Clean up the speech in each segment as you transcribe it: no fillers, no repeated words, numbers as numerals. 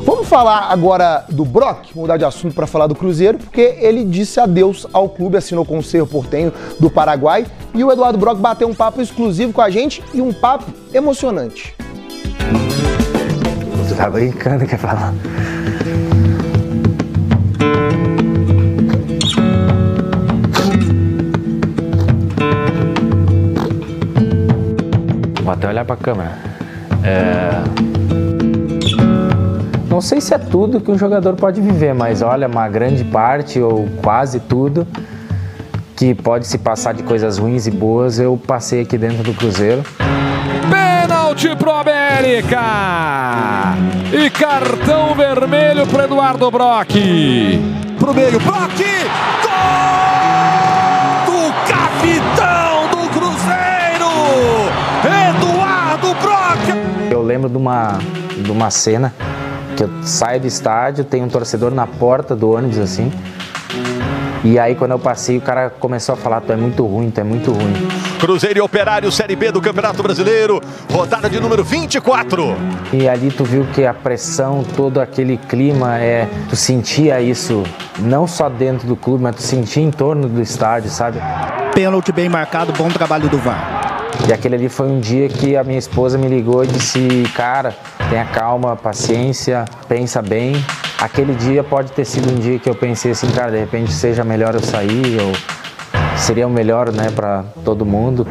Vamos falar agora do Brock, mudar de assunto para falar do Cruzeiro, porque ele disse adeus ao clube, assinou com o Cerro Porteño do Paraguai, e o Eduardo Brock bateu um papo exclusivo com a gente e um papo emocionante. Tu tá brincando, quer falar? Vou até olhar pra câmera. Não sei se é tudo que um jogador pode viver, mas olha, uma grande parte ou quase tudo que pode se passar de coisas ruins e boas, eu passei aqui dentro do Cruzeiro. Pênalti pro América! E cartão vermelho pro Eduardo Brock. Pro meio, Brock! Gol do capitão do Cruzeiro! Eduardo Brock! Eu lembro de uma cena que eu saio do estádio, tem um torcedor na porta do ônibus assim. E aí quando eu passei, o cara começou a falar: tu é muito ruim, tu é muito ruim. Cruzeiro e Operário, Série B do Campeonato Brasileiro, rodada de número 24. E ali tu viu que a pressão, todo aquele clima, tu sentia isso, não só dentro do clube, mas tu sentia em torno do estádio, sabe? Pênalti bem marcado, bom trabalho do VAR. E aquele ali foi um dia que a minha esposa me ligou e disse: cara, tenha calma, paciência, pensa bem. Aquele dia pode ter sido um dia que eu pensei assim, cara, de repente seja melhor eu sair, ou seria o melhor, né, pra todo mundo.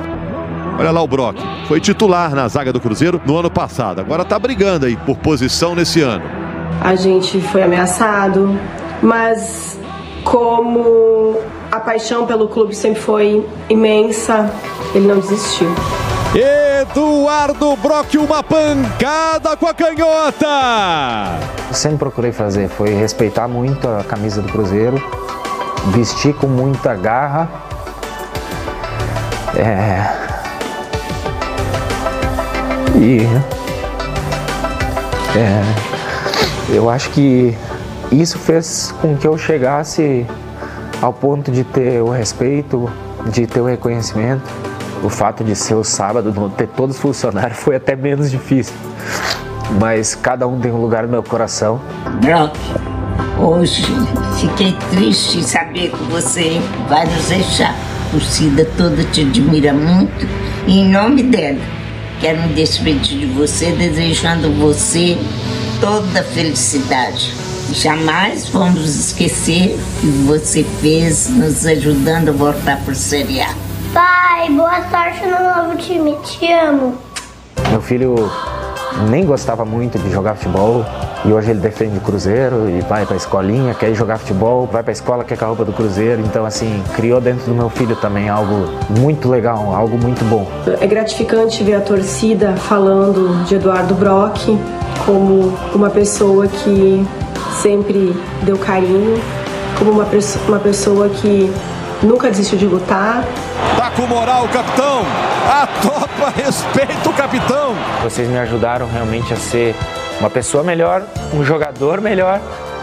Olha lá o Brock, foi titular na zaga do Cruzeiro no ano passado, agora tá brigando aí por posição nesse ano. A gente foi ameaçado, mas como a paixão pelo clube sempre foi imensa, ele não desistiu. Eduardo Brock, uma pancada com a canhota! Eu sempre procurei fazer, foi respeitar muito a camisa do Cruzeiro, vestir com muita garra. Eu acho que isso fez com que eu chegasse ao ponto de ter o respeito, de ter o reconhecimento. O fato de ser o sábado, não ter todos os funcionários, foi até menos difícil. Mas cada um tem um lugar no meu coração. Brock, hoje fiquei triste em saber que você vai nos deixar. A torcida toda te admira muito. E em nome dela, quero me despedir de você, desejando você toda a felicidade. Jamais vamos esquecer o que você fez, nos ajudando a voltar para o Série A. Pai, boa sorte no novo time, te amo. Meu filho nem gostava muito de jogar futebol e hoje ele defende o Cruzeiro e vai pra escolinha, quer ir jogar futebol, vai pra escola, quer com a roupa do Cruzeiro. Então assim, criou dentro do meu filho também algo muito legal, algo muito bom. É gratificante ver a torcida falando de Eduardo Brock como uma pessoa que sempre deu carinho, como uma pessoa que nunca desistiu de lutar. Tá com moral o capitão, a topa respeita o capitão. Vocês me ajudaram realmente a ser uma pessoa melhor, um jogador melhor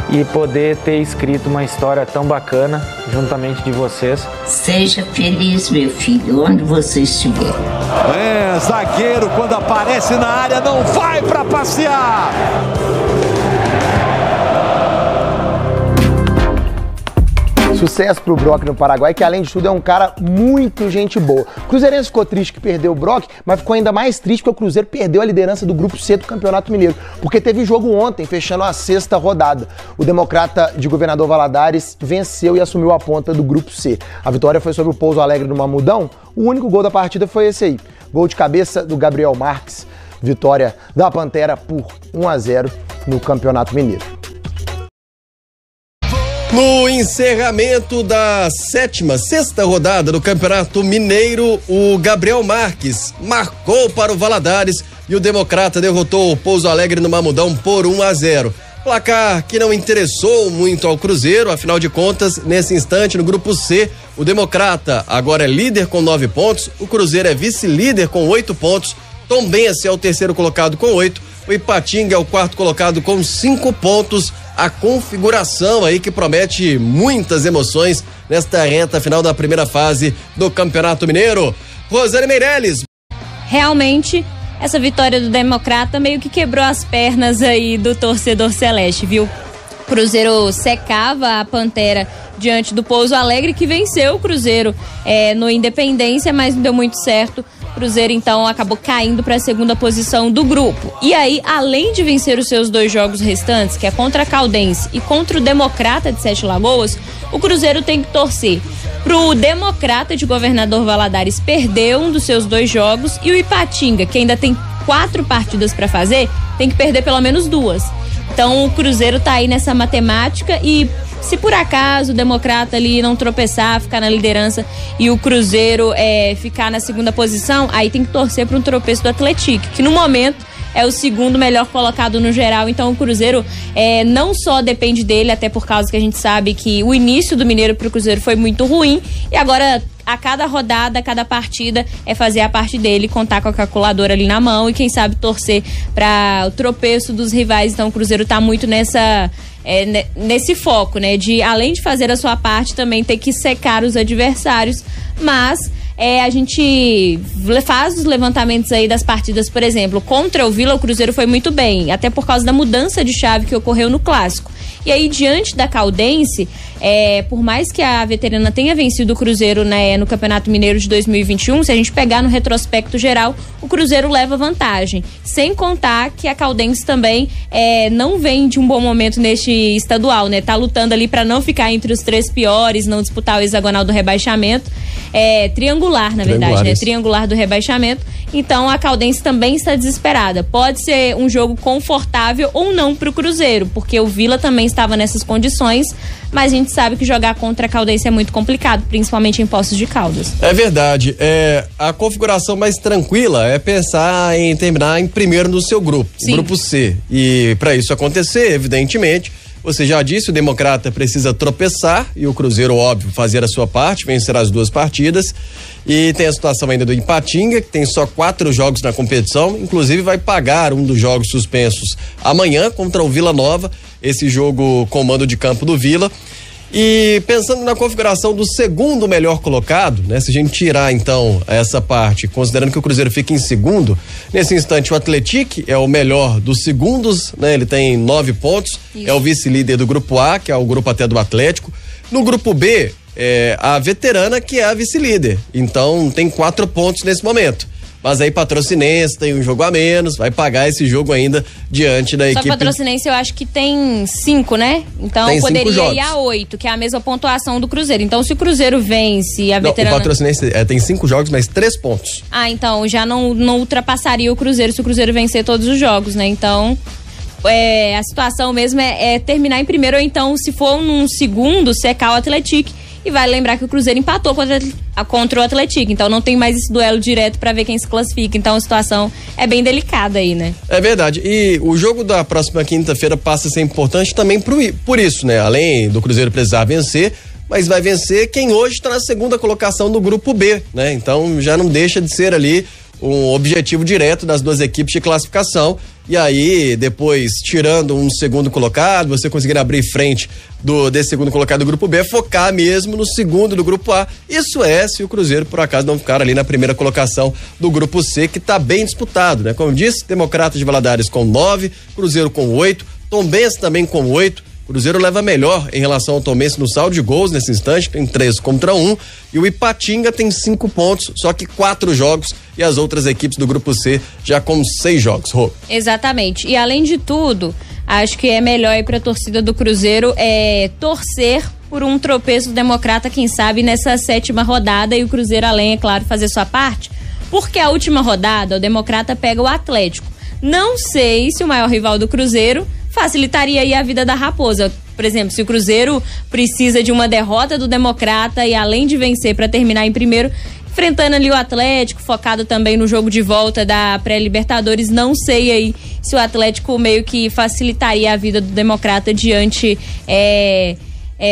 e poder ter escrito uma história tão bacana juntamente de vocês. Seja feliz, meu filho, onde você estiver. Zagueiro quando aparece na área não vai pra passear. Sucesso pro Brock no Paraguai, que além de tudo é um cara muito gente boa. O Cruzeirense ficou triste que perdeu o Brock, mas ficou ainda mais triste porque o Cruzeiro perdeu a liderança do Grupo C do Campeonato Mineiro, porque teve jogo ontem, fechando a 6ª rodada. O Democrata de Governador Valadares venceu e assumiu a ponta do Grupo C. A vitória foi sobre o Pouso Alegre no Mamudão. O único gol da partida foi esse aí. Gol de cabeça do Gabriel Marques. Vitória da Pantera por 1-0 no Campeonato Mineiro. No encerramento da sexta rodada do Campeonato Mineiro, o Gabriel Marques marcou para o Valadares e o Democrata derrotou o Pouso Alegre no Mamudão por 1-0. Placar que não interessou muito ao Cruzeiro, afinal de contas, nesse instante, no Grupo C, o Democrata agora é líder com 9 pontos, o Cruzeiro é vice-líder com 8 pontos, Tombense é o terceiro colocado com 8, o Ipatinga é o quarto colocado com 5 pontos. A configuração aí que promete muitas emoções nesta reta final da primeira fase do Campeonato Mineiro. Rosane Meirelles. Realmente essa vitória do Democrata meio que quebrou as pernas aí do torcedor celeste, viu? Cruzeiro secava a Pantera diante do Pouso Alegre, que venceu o Cruzeiro no Independência, mas não deu muito certo. O Cruzeiro, então, acabou caindo para a segunda posição do grupo. E aí, além de vencer os seus 2 jogos restantes, que é contra a Caldense e contra o Democrata de Sete Lagoas, o Cruzeiro tem que torcer pro Democrata de Governador Valadares perder um dos seus 2 jogos, e o Ipatinga, que ainda tem 4 partidas para fazer, tem que perder pelo menos 2. Então o Cruzeiro tá aí nessa matemática, e se por acaso o Democrata ali não tropeçar, ficar na liderança e o Cruzeiro ficar na segunda posição, aí tem que torcer para um tropeço do Atlético, que no momento é o segundo melhor colocado no geral. Então o Cruzeiro não só depende dele, até por causa que a gente sabe que o início do Mineiro pro Cruzeiro foi muito ruim, e agora a cada rodada, a cada partida é fazer a parte dele, contar com a calculadora ali na mão e quem sabe torcer para o tropeço dos rivais. Então o Cruzeiro tá muito nesse foco, né, de além de fazer a sua parte, também ter que secar os adversários. Mas a gente faz os levantamentos aí das partidas, por exemplo, contra o Vila, o Cruzeiro foi muito bem, até por causa da mudança de chave que ocorreu no Clássico. E aí, diante da Caldense, por mais que a Veterana tenha vencido o Cruzeiro, né, no Campeonato Mineiro de 2021, se a gente pegar no retrospecto geral, o Cruzeiro leva vantagem. Sem contar que a Caldense também não vem de um bom momento neste estadual, né? Tá lutando ali para não ficar entre os 3 piores, não disputar o hexagonal do rebaixamento. Triangular, na verdade, né? Triangular do rebaixamento. Então a Caldense também está desesperada. Pode ser um jogo confortável ou não pro Cruzeiro, porque o Vila também estava nessas condições, mas a gente sabe que jogar contra a Caldense é muito complicado, principalmente em Poços de Caldas. É verdade. A configuração mais tranquila é pensar em terminar em primeiro no seu grupo, o grupo C. E para isso acontecer, evidentemente, você já disse, o Democrata precisa tropeçar e o Cruzeiro, óbvio, fazer a sua parte, vencer as 2 partidas. E tem a situação ainda do Ipatinga, que tem só 4 jogos na competição, inclusive vai pagar um dos jogos suspensos amanhã contra o Vila Nova, esse jogo com mando de campo do Vila. E pensando na configuração do segundo melhor colocado, né? Se a gente tirar então essa parte, considerando que o Cruzeiro fica em segundo, nesse instante o Atlético é o melhor dos segundos, né? Ele tem 9 pontos, isso. É o vice-líder do grupo A, que é o grupo até do Atlético. No grupo B, a Veterana, que é a vice-líder, então tem 4 pontos nesse momento. Mas aí Patrocinense tem um jogo a menos, vai pagar esse jogo ainda diante da equipe. Só Patrocinense eu acho que tem 5, né? Então tem poderia ir a 8, que é a mesma pontuação do Cruzeiro. Então se o Cruzeiro vence a Veterana... O Patrocinense tem 5 jogos, mas 3 pontos. Então já não ultrapassaria o Cruzeiro se o Cruzeiro vencer todos os jogos, né? Então... a situação mesmo é terminar em primeiro, ou então se for num segundo, secar o Atlético. E vale lembrar que o Cruzeiro empatou contra o Atlético, então não tem mais esse duelo direto para ver quem se classifica. Então a situação é bem delicada aí, né? É verdade. E o jogo da próxima quinta-feira passa a ser importante também por isso, né? Além do Cruzeiro precisar vencer, mas vai vencer quem hoje está na segunda colocação do grupo B, né? Então já não deixa de ser ali um objetivo direto das 2 equipes de classificação. E aí, depois, tirando um segundo colocado, você conseguir abrir frente desse segundo colocado do grupo B, focar mesmo no segundo do grupo A. Isso se o Cruzeiro, por acaso, não ficar ali na primeira colocação do grupo C, que está bem disputado, né? Como eu disse, Democrata de Valadares com 9, Cruzeiro com 8, Tombense também com 8. Cruzeiro leva melhor em relação ao Tombense no saldo de gols nesse instante, tem 3 contra 1, e o Ipatinga tem 5 pontos, só que 4 jogos, e as outras equipes do grupo C já com 6 jogos. Rô. Exatamente. E além de tudo, acho que é melhor ir para a torcida do Cruzeiro torcer por um tropeço do Democrata, quem sabe, nessa 7ª rodada, e o Cruzeiro, além, é claro, fazer sua parte, porque a última rodada o Democrata pega o Atlético. Não sei se o maior rival do Cruzeiro facilitaria aí a vida da Raposa. Por exemplo, se o Cruzeiro precisa de uma derrota do Democrata e além de vencer para terminar em primeiro, enfrentando ali o Atlético, focado também no jogo de volta da pré-Libertadores, não sei aí se o Atlético meio que facilitaria a vida do Democrata diante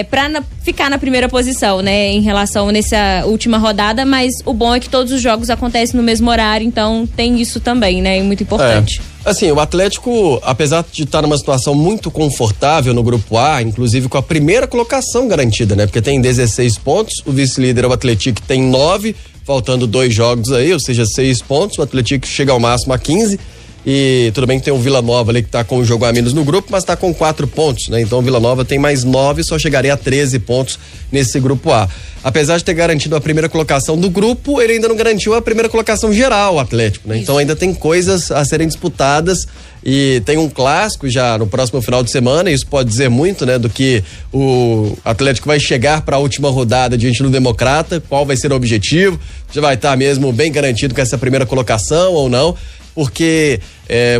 para ficar na primeira posição, né, em relação nessa última rodada, mas o bom é que todos os jogos acontecem no mesmo horário, então tem isso também, né, muito importante. Assim, o Atlético, apesar de estar numa situação muito confortável no Grupo A, inclusive com a primeira colocação garantida, né? Porque tem 16 pontos, o vice-líder é o Atlético, tem 9, faltando 2 jogos aí, ou seja, 6 pontos, o Atlético chega ao máximo a 15, e tudo bem que tem o Vila Nova ali que tá com um jogo a menos no grupo, mas tá com 4 pontos, né? Então o Vila Nova tem mais 9, só chegaria a 13 pontos nesse Grupo A. Apesar de ter garantido a primeira colocação do grupo, ele ainda não garantiu a primeira colocação geral, o Atlético, né? Então ainda tem coisas a serem disputadas e tem um clássico já no próximo final de semana, e isso pode dizer muito, né, do que o Atlético vai chegar para a última rodada diante do Democrata, qual vai ser o objetivo, já vai estar mesmo bem garantido com essa primeira colocação ou não, porque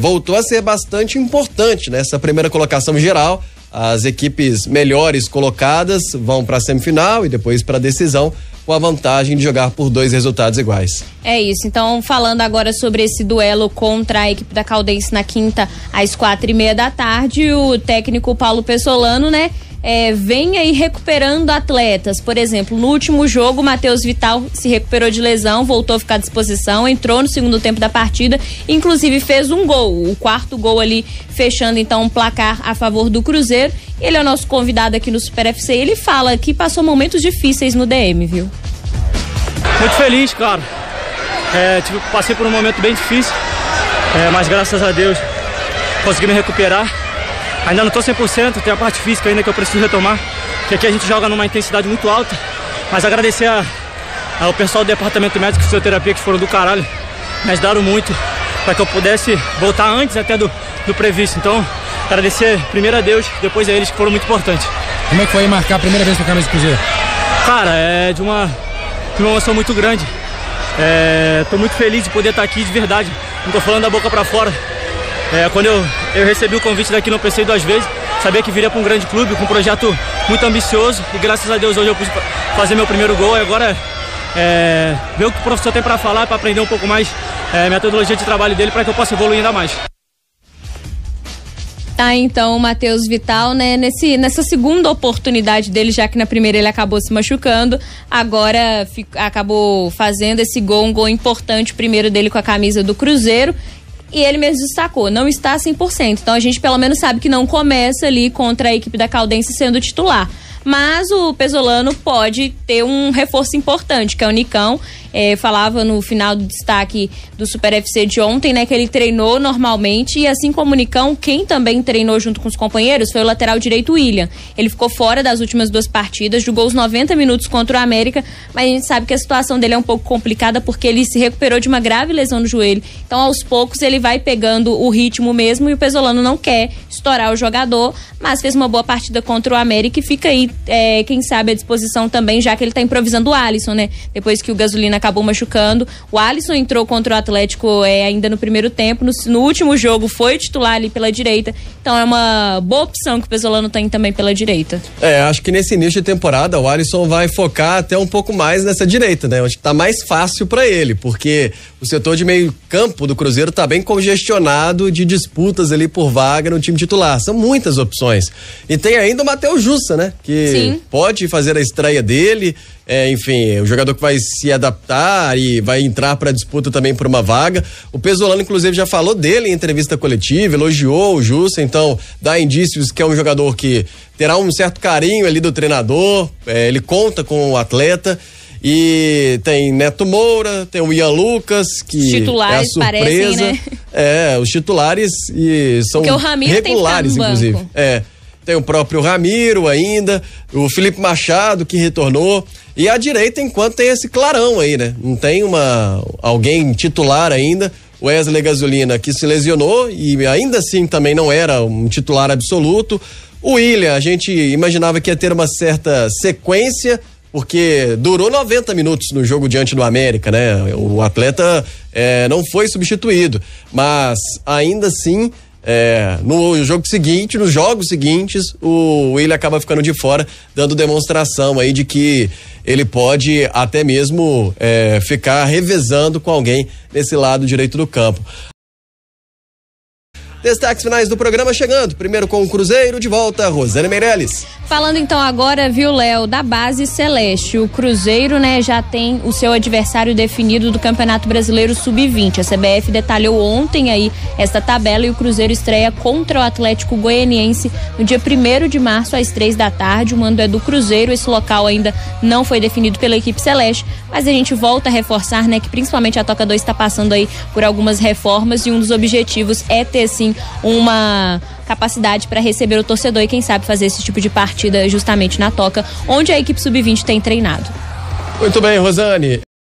voltou a ser bastante importante, né, essa primeira colocação geral. As equipes melhores colocadas vão para a semifinal e depois para a decisão, com a vantagem de jogar por 2 resultados iguais. É isso, então falando agora sobre esse duelo contra a equipe da Caldense na quinta às 4:30 da tarde, o técnico Paulo Pessolano, né, vem aí recuperando atletas. Por exemplo, no último jogo, o Matheus Vital se recuperou de lesão, voltou a ficar à disposição, entrou no segundo tempo da partida, inclusive fez um gol, o 4º gol ali, fechando então um placar a favor do Cruzeiro. Ele é o nosso convidado aqui no Super FC, ele fala que passou momentos difíceis no DM, viu? Muito feliz, cara. Passei por um momento bem difícil, mas graças a Deus consegui me recuperar. Ainda não estou 100%, tem a parte física ainda que eu preciso retomar, que aqui a gente joga numa intensidade muito alta, mas agradecer ao pessoal do departamento médico de fisioterapia, que foram do caralho, me ajudaram muito para que eu pudesse voltar antes até do previsto. Então, agradecer primeiro a Deus, depois a eles, que foram muito importantes. Como é que foi marcar a primeira vez com a camisa do Cruzeiro? Cara, é de uma emoção muito grande. Tô muito feliz de poder estar aqui de verdade, não tô falando da boca para fora. Quando eu recebi o convite daqui, não pensei 2 vezes, sabia que viria para um grande clube, com um projeto muito ambicioso, e graças a Deus hoje eu pude fazer meu primeiro gol, e agora ver o que o professor tem para falar, para aprender um pouco mais metodologia de trabalho dele, para que eu possa evoluir ainda mais. Tá, então o Matheus Vital, né, nessa segunda oportunidade dele, já que na primeira ele acabou se machucando, agora acabou fazendo esse gol, um gol importante, primeiro dele com a camisa do Cruzeiro. E ele mesmo destacou, não está 100%. Então a gente pelo menos sabe que não começa ali contra a equipe da Caldense sendo titular. Mas o Pessolano pode ter um reforço importante, que é o Nicão. Falava no final do destaque do Super FC de ontem, né, que ele treinou normalmente, e assim como o Nicão, quem também treinou junto com os companheiros foi o lateral direito William. Ele ficou fora das últimas 2 partidas, jogou os 90 minutos contra o América, mas a gente sabe que a situação dele é um pouco complicada porque ele se recuperou de uma grave lesão no joelho. Então aos poucos ele vai pegando o ritmo mesmo, e o Pessolano não quer estourar o jogador, mas fez uma boa partida contra o América e fica aí, quem sabe, à disposição também, já que ele tá improvisando o Alisson, né? Depois que o Gasolina acabou machucando. O Alisson entrou contra o Atlético ainda no primeiro tempo. No último jogo foi titular ali pela direita. Então é uma boa opção que o Pessolano tem também pela direita. Acho que nesse início de temporada o Alisson vai focar até um pouco mais nessa direita, né? Acho que tá mais fácil para ele, porque o setor de meio campo do Cruzeiro tá bem congestionado de disputas ali por vaga no time titular. São muitas opções. E tem ainda o Matheus Jussa, né? Que Sim. Pode fazer a estreia dele. Enfim, o jogador que vai se adaptar e vai entrar para a disputa também por uma vaga. O Pessolano, inclusive, já falou dele em entrevista coletiva, elogiou o Jussa, então dá indícios que é um jogador que terá um certo carinho ali do treinador, ele conta com o atleta. E tem Neto Moura, tem o Ian Lucas, que os titulares é a surpresa. Parecem, né? Os titulares são regulares, inclusive. Tem o próprio Ramiro ainda, o Felipe Machado, que retornou. E a direita, enquanto tem esse clarão aí, né? Não tem alguém titular ainda. O Wesley Gasolina, que se lesionou e ainda assim também não era um titular absoluto. O William, a gente imaginava que ia ter uma certa sequência, porque durou 90 minutos no jogo diante do América, né? O atleta não foi substituído, mas ainda assim, no jogo seguinte, nos jogos seguintes, o William acaba ficando de fora, dando demonstração aí de que ele pode até mesmo ficar revezando com alguém nesse lado direito do campo. Destaques finais do programa chegando. Primeiro com o Cruzeiro, de volta, Rosane Meirelles. Falando então agora, viu, Léo, da base celeste. O Cruzeiro, né, já tem o seu adversário definido do Campeonato Brasileiro Sub-20. A CBF detalhou ontem aí esta tabela e o Cruzeiro estreia contra o Atlético Goianiense no dia 1º de março às 3h. O mando é do Cruzeiro. Esse local ainda não foi definido pela equipe celeste, mas a gente volta a reforçar, né, que principalmente a Toca 2 está passando aí por algumas reformas e um dos objetivos é ter sim uma capacidade para receber o torcedor e quem sabe fazer esse tipo de partida justamente na Toca, onde a equipe sub-20 tem treinado. Muito bem, Rosane.